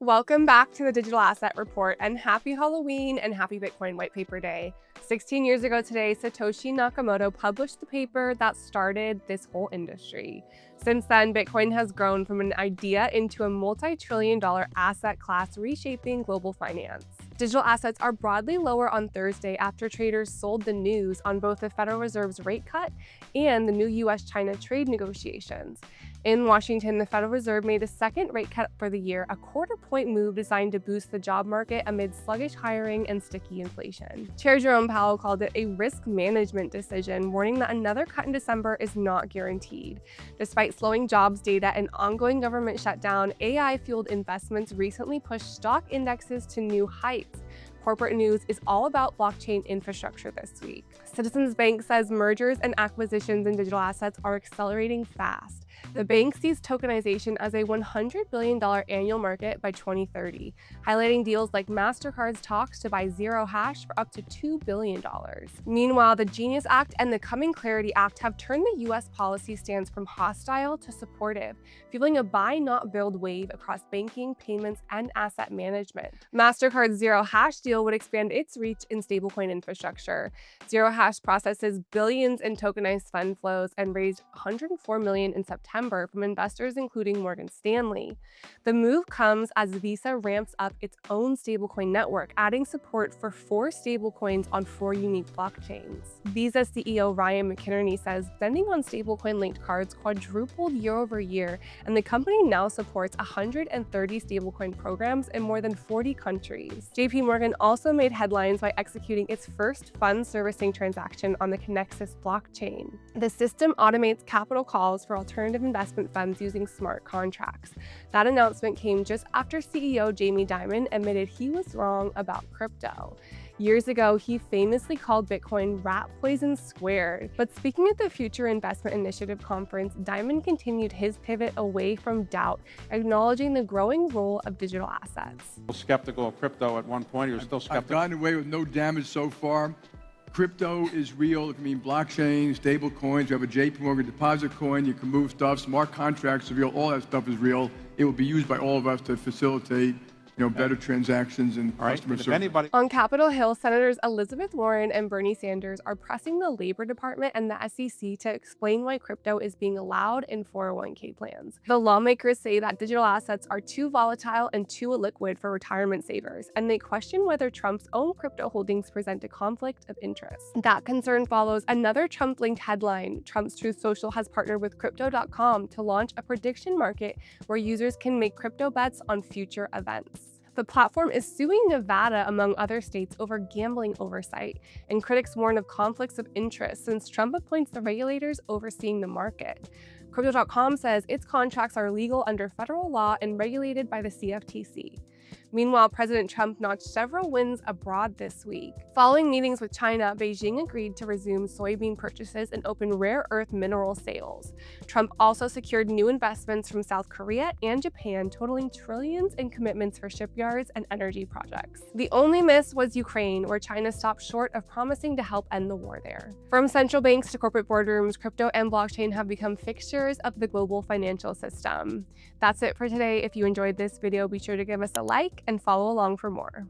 Welcome back to the Digital Asset Report, and happy Halloween and happy Bitcoin White Paper Day. 16 years ago today, Satoshi Nakamoto published the paper that started this whole industry. Since then, Bitcoin has grown from an idea into a multi-trillion-dollar asset class reshaping global finance. Digital assets are broadly lower on Thursday after traders sold the news on both the Federal Reserve's rate cut and the new US-China trade negotiations. In Washington, the Federal Reserve made a second rate cut for the year, a quarter-point move designed to boost the job market amid sluggish hiring and sticky inflation. Chair Jerome Powell called it a risk management decision, warning that another cut in December is not guaranteed. Despite slowing jobs data and ongoing government shutdown, AI-fueled investments recently pushed stock indexes to new heights. Corporate news is all about blockchain infrastructure this week. Citizens Bank says mergers and acquisitions in digital assets are accelerating fast. The bank sees tokenization as a $100 billion annual market by 2030, highlighting deals like Mastercard's talks to buy Zero Hash for up to $2 billion. Meanwhile, the Genius Act and the Coming Clarity Act have turned the U.S. policy stance from hostile to supportive, fueling a buy not build wave across banking, payments, and asset management. Mastercard's Zero Hash deal would expand its reach in stablecoin infrastructure. Zero Hash processes billions in tokenized fund flows and raised $104 million in September from investors including Morgan Stanley. The move comes as Visa ramps up its own stablecoin network, adding support for 4 stablecoins on 4 unique blockchains. Visa CEO Ryan McInerney says spending on stablecoin-linked cards quadrupled year over year, and the company now supports 130 stablecoin programs in more than 40 countries. JPMorgan also made headlines by executing its first fund servicing transaction on the Connexus blockchain. The system automates capital calls for alternative investment funds using smart contracts. That announcement came just after CEO Jamie Dimon admitted he was wrong about crypto. Years ago, he famously called Bitcoin rat poison squared. But speaking at the Future Investment Initiative conference, Dimon continued his pivot away from doubt, acknowledging the growing role of digital assets. Skeptical of crypto at one point. You're still skeptical. I've gotten away with no damage so far. Crypto is real. It can mean blockchain, stable coins. You have a JPMorgan deposit coin. You can move stuff. Smart contracts are real. All that stuff is real. It will be used by all of us to facilitate better transactions and customer service. On Capitol Hill, Senators Elizabeth Warren and Bernie Sanders are pressing the Labor Department and the SEC to explain why crypto is being allowed in 401k plans. The lawmakers say that digital assets are too volatile and too illiquid for retirement savers, and they question whether Trump's own crypto holdings present a conflict of interest. That concern follows another Trump-linked headline. Trump's Truth Social has partnered with Crypto.com to launch a prediction market where users can make crypto bets on future events. The platform is suing Nevada, among other states, over gambling oversight, and critics warn of conflicts of interest since Trump appoints the regulators overseeing the market. Crypto.com says its contracts are legal under federal law and regulated by the CFTC. Meanwhile, President Trump notched several wins abroad this week. Following meetings with China, Beijing agreed to resume soybean purchases and open rare earth mineral sales. Trump also secured new investments from South Korea and Japan, totaling trillions in commitments for shipyards and energy projects. The only miss was Ukraine, where China stopped short of promising to help end the war there. From central banks to corporate boardrooms, crypto and blockchain have become fixtures of the global financial system. That's it for today. If you enjoyed this video, be sure to give us a like and follow along for more.